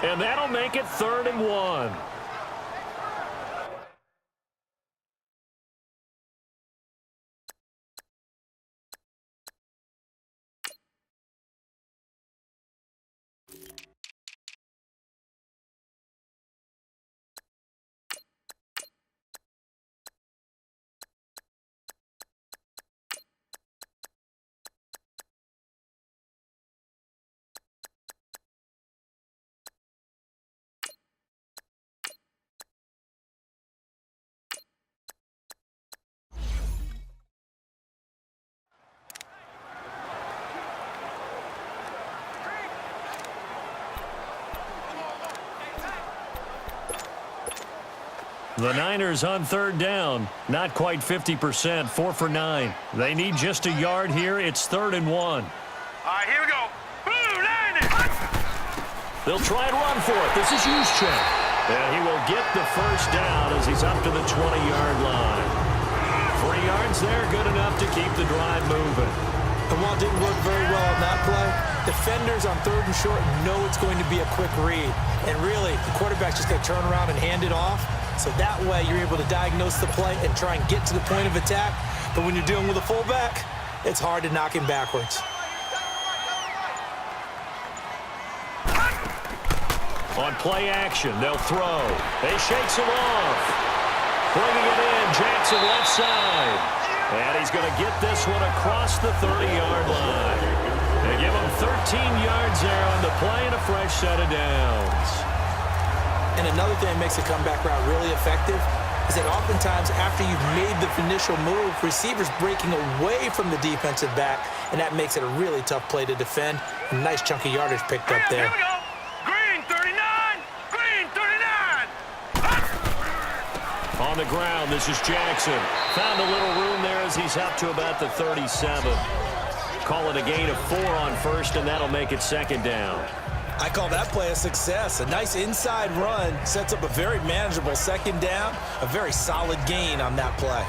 And that'll make it 3rd and 1. The Niners on 3rd down. Not quite 50%, 4 for 9. They need just a yard here. It's 3rd and 1. All right, here we go. Boom, Niners! They'll try and run for it. This is Juszczyk. And he will get the first down as he's up to the 20-yard line. 3 yards there, good enough to keep the drive moving. And while it didn't work very well on that play, defenders on 3rd and short know it's going to be a quick read. And really, the quarterback's just going to turn around and hand it off. So that way you're able to diagnose the play and try and get to the point of attack. But when you're dealing with a fullback, it's hard to knock him backwards. On play action, they'll throw. They shakes him off. Bringing it in, Jackson left side. And he's going to get this one across the 30-yard line. They give him 13 yards there on the play and a fresh set of downs. And another thing that makes a comeback route really effective is that oftentimes after you've made the initial move, receivers breaking away from the defensive back, and that makes it a really tough play to defend. A nice chunk of yardage picked up there. Here we go. Green 39. Green 39. On the ground, this is Jackson. Found a little room there as he's up to about the 37. Call it a gain of 4 on 1st, and that'll make it 2nd down. I call that play a success. A nice inside run sets up a very manageable 2nd down. A very solid gain on that play.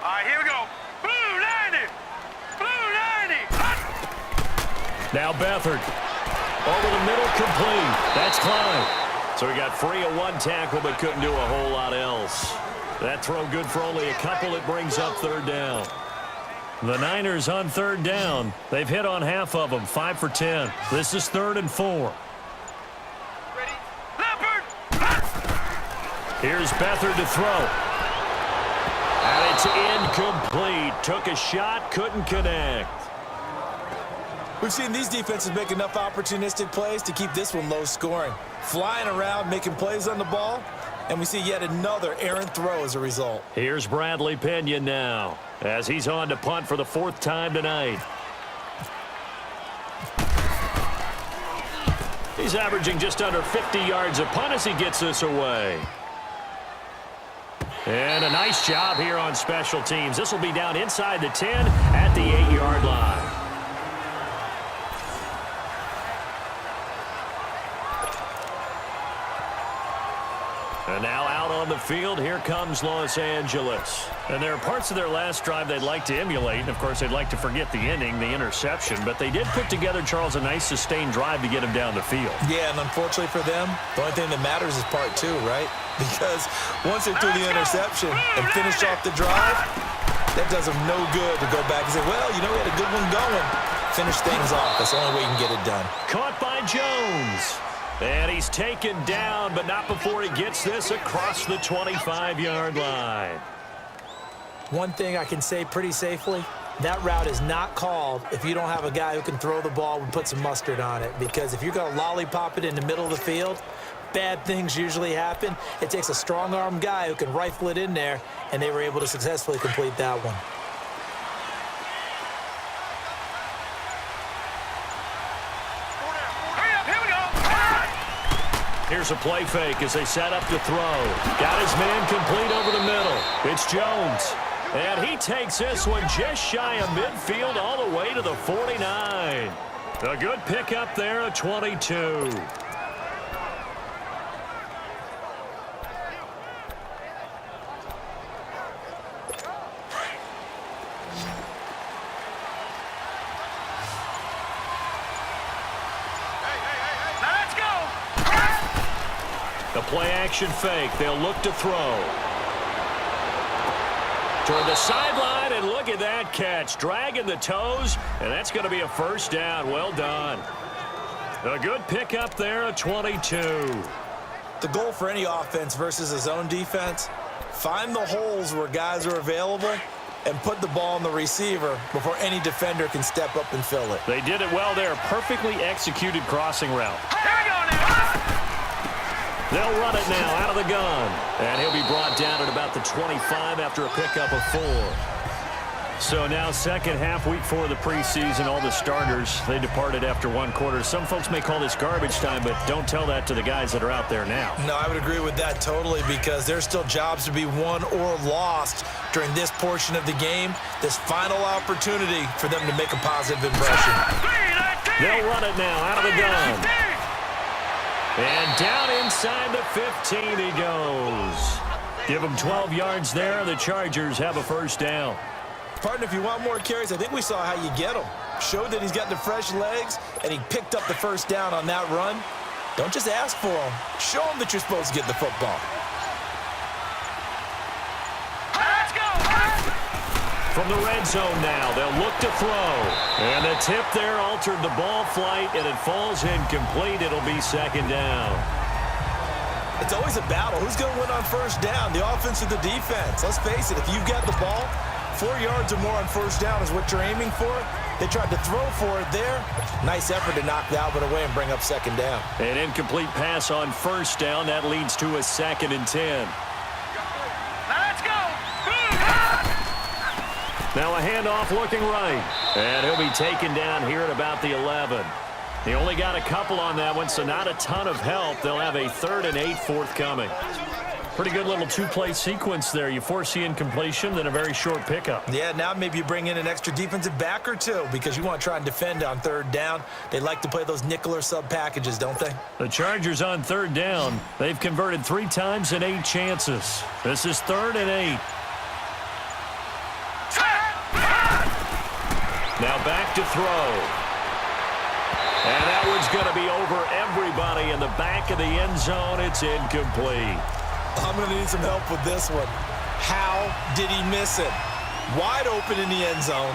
All right, here we go. Blue 90. Blue 90. Now Beathard. Over the middle, complete. That's Klein. So he got free of 1 tackle, but couldn't do a whole lot else. That throw good for only a couple. It brings up 3rd down. The Niners on 3rd down. They've hit on half of them, 5 for 10. This is 3rd and 4. Ready? Leopard. Here's Beathard to throw. And it's incomplete. Took a shot, couldn't connect. We've seen these defenses make enough opportunistic plays to keep this one low scoring. Flying around, making plays on the ball, and we see yet another errant throw as a result. Here's Bradley Pinion now as he's on to punt for the 4th time tonight. He's averaging just under 50 yards a punt as he gets this away. And a nice job here on special teams. This will be down inside the 10 at the 8-yard line. And now out on the field, here comes Los Angeles. And there are parts of their last drive they'd like to emulate. And, of course, they'd like to forget the ending, the interception. But they did put together, Charles, a nice sustained drive to get him down the field. Yeah, and unfortunately for them, the only thing that matters is part 2, right? Because once they threw the interception and finished off the drive, that does them no good to go back and say, well, you know, we had a good one going. Finish things off. That's the only way you can get it done. Caught by Jones. And he's taken down, but not before he gets this across the 25-yard line. One thing I can say pretty safely, that route is not called if you don't have a guy who can throw the ball and put some mustard on it. Because if you're going to lollipop it in the middle of the field, bad things usually happen. It takes a strong-arm guy who can rifle it in there, and they were able to successfully complete that one. Here's a play fake as they set up to throw. Got his man complete over the middle. It's Jones. And he takes this one just shy of midfield all the way to the 49. A good pickup there at 22. play-action fake. They'll look to throw. Toward the sideline, and look at that catch. Dragging the toes, and that's going to be a first down. Well done. A good pickup there, a 22. The goal for any offense versus a zone defense, find the holes where guys are available and put the ball on the receiver before any defender can step up and fill it. They did it well there. Perfectly executed crossing route. Here we go now. They'll run it now out of the gun. And he'll be brought down at about the 25 after a pickup of 4. So now second half, week 4 of the preseason, all the starters, they departed after 1 quarter. Some folks may call this garbage time, but don't tell that to the guys that are out there now. No, I would agree with that totally, because there's still jobs to be won or lost during this portion of the game, this final opportunity for them to make a positive impression. They'll run it now out of the gun. And down inside the 15 he goes. Give him 12 yards there. The Chargers have a first down. Partner, if you want more carries, I think we saw how you get them. Showed that he's got the fresh legs, and he picked up the first down on that run. Don't just ask for them. Show them that you're supposed to get the football. Let's go. From the red zone now, they'll look to throw. And the tip there altered the ball flight, and it falls incomplete. It'll be second down. It's always a battle. Who's going to win on first down, the offense or the defense? Let's face it, if you've got the ball, 4 yards or more on first down is what you're aiming for. They tried to throw for it there. Nice effort to knock Dalvin away and bring up second down. An incomplete pass on first down. That leads to a 2nd and 10. Let's go. Now a handoff looking right. And he'll be taken down here at about the 11. He only got a couple on that one, so not a ton of help. They'll have a 3rd and 8 forthcoming. Pretty good little 2-play sequence there. You force the incompletion, then a very short pickup. Yeah, now maybe you bring in an extra defensive back or 2 because you want to try and defend on 3rd down. They like to play those nickel or sub packages, don't they? The Chargers on 3rd down. They've converted 3 times in 8 chances. This is 3rd and 8. Now back to throw. And that one's going to be over everybody in the back of the end zone. It's incomplete. I'm going to need some help with this one. How did he miss it? Wide open in the end zone.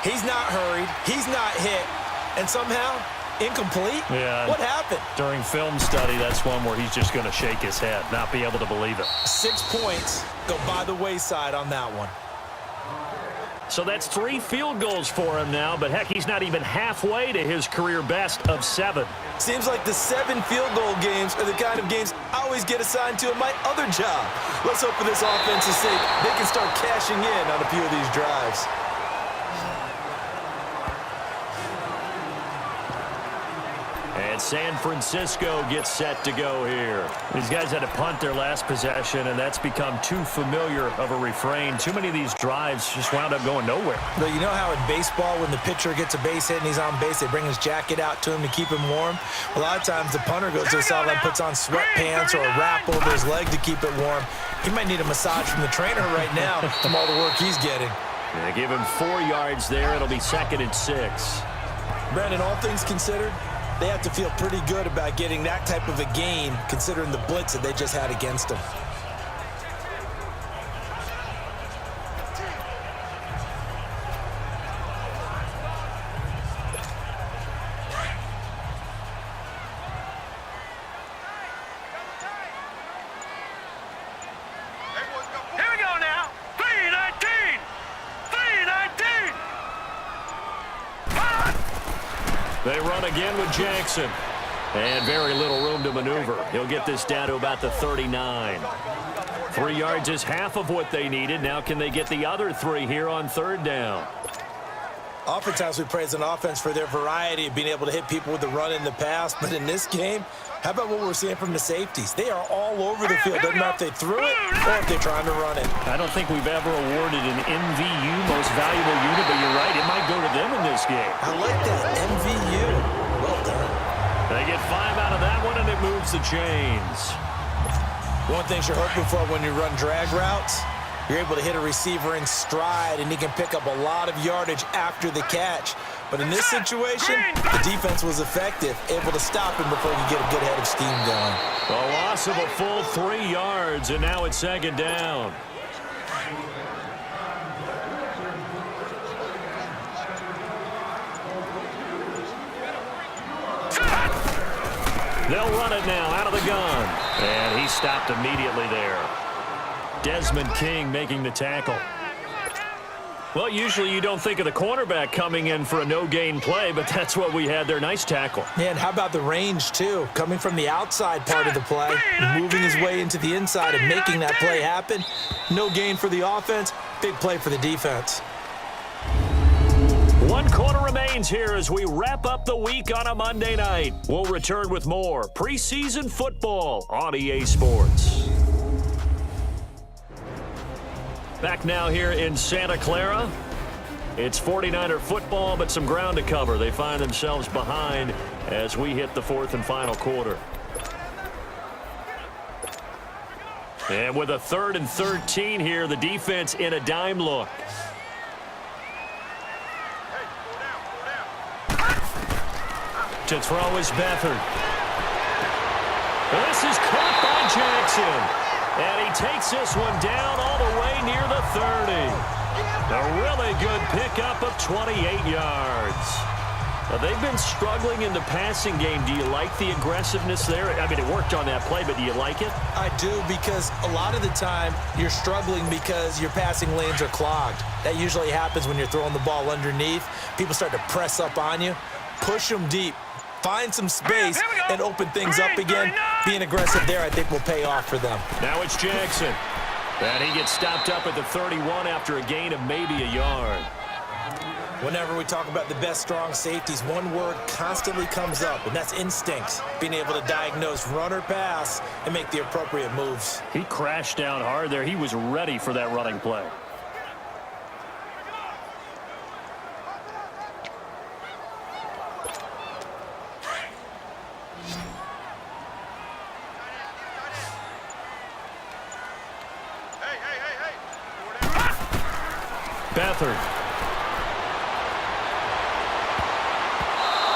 He's not hurried. He's not hit. And somehow, incomplete? Yeah. What happened? During film study, that's one where he's just going to shake his head, not be able to believe it. 6 points go by the wayside on that one. So that's 3 field goals for him now, but heck, he's not even halfway to his career best of 7. Seems like the 7 field goal games are the kind of games I always get assigned to in my other job. Let's hope for this offense's sake they can start cashing in on a few of these drives. And San Francisco gets set to go here. These guys had to punt their last possession, and that's become too familiar of a refrain. Too many of these drives just wound up going nowhere. But you know how in baseball, when the pitcher gets a base hit and he's on base, they bring his jacket out to him to keep him warm? A lot of times the punter goes to the sideline, puts on sweatpants or a wrap over his leg to keep it warm. He might need a massage from the trainer right now from all the work he's getting. They give him 4 yards there. It'll be 2nd and 6. Brandon, all things considered, they have to feel pretty good about getting that type of a gain, considering the blitz that they just had against them. Here we go now. 319. 319. They run again with Jackson. And very little room to maneuver. He'll get this down to about the 39. 3 yards is half of what they needed. Now can they get the other 3 here on 3rd down? Oftentimes we praise an offense for their variety of being able to hit people with the run in the pass. But in this game, how about what we're seeing from the safeties? They are all over the field. Doesn't matter if they threw it or if they're trying to run it. I don't think we've ever awarded an MVU, most valuable unit, but you're right. It might go to them in this game. I like that. MVU. Well done. They get 5 out of that one, and it moves the chains. One thing you're hoping for when you run drag routes, you're able to hit a receiver in stride, and he can pick up a lot of yardage after the catch. But in this situation, the defense was effective, able to stop him before he could get a good head of steam going. A loss of a full 3 yards, and now it's second down. They'll run it now out of the gun. And he stopped immediately there. Desmond King making the tackle. Well, usually you don't think of the cornerback coming in for a no-gain play, but that's what we had there. Nice tackle. Yeah, and how about the range, too? Coming from the outside part of the play, moving his way into the inside and making that play happen. No gain for the offense, big play for the defense. 1 quarter remains here as we wrap up the week on a Monday night. We'll return with more preseason football on EA Sports. Back now here in Santa Clara. It's 49er football, but some ground to cover. They find themselves behind as we hit the 4th and final quarter. And with a 3rd and 13 here, the defense in a dime look. To throw is Beathard. This is caught by Jackson. And he takes this one down all the way near the 30. A really good pickup of 28 yards. Now, they've been struggling in the passing game. Do you like the aggressiveness there? I mean, it worked on that play, but do you like it? I do, because a lot of the time you're struggling because your passing lanes are clogged. That usually happens when you're throwing the ball underneath. People start to press up on you. Push them deep. Find some space and open things up again. Being aggressive there, I think, will pay off for them. Now it's Jackson. And he gets stopped up at the 31 after a gain of maybe a yard. Whenever we talk about the best strong safeties, one word constantly comes up, and that's instincts. Being able to diagnose run or pass and make the appropriate moves. He crashed down hard there. He was ready for that running play. Beathard.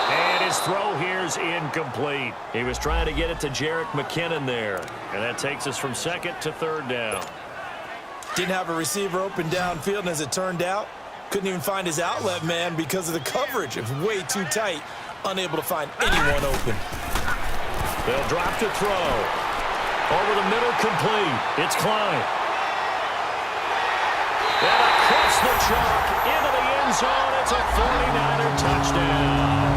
And his throw here's incomplete. He was trying to get it to Jerick McKinnon there. And that takes us from 2nd to 3rd down. Didn't have a receiver open downfield, and as it turned out, couldn't even find his outlet man because of the coverage. It was way too tight. Unable to find anyone open. They'll drop to throw. Over the middle, complete. It's Klein. And across the chalk, into the end zone. It's a 49er touchdown.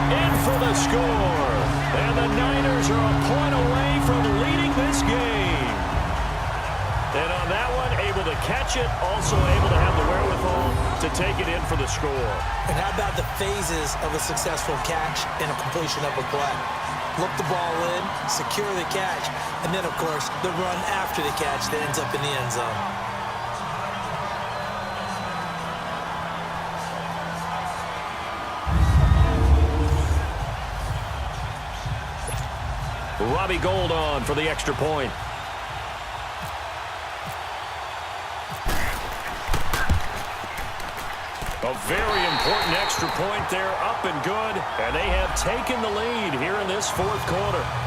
In for the score. And the Niners are a point away from leading this game. And on that one, able to catch it, also able to have the wherewithal to take it in for the score. And how about the phases of a successful catch and a completion of a play? Look the ball in, secure the catch, and then, of course, the run after the catch that ends up in the end zone. Robbie Gould on for the extra point. A very important extra point there, up and good. And they have taken the lead here in this 4th quarter.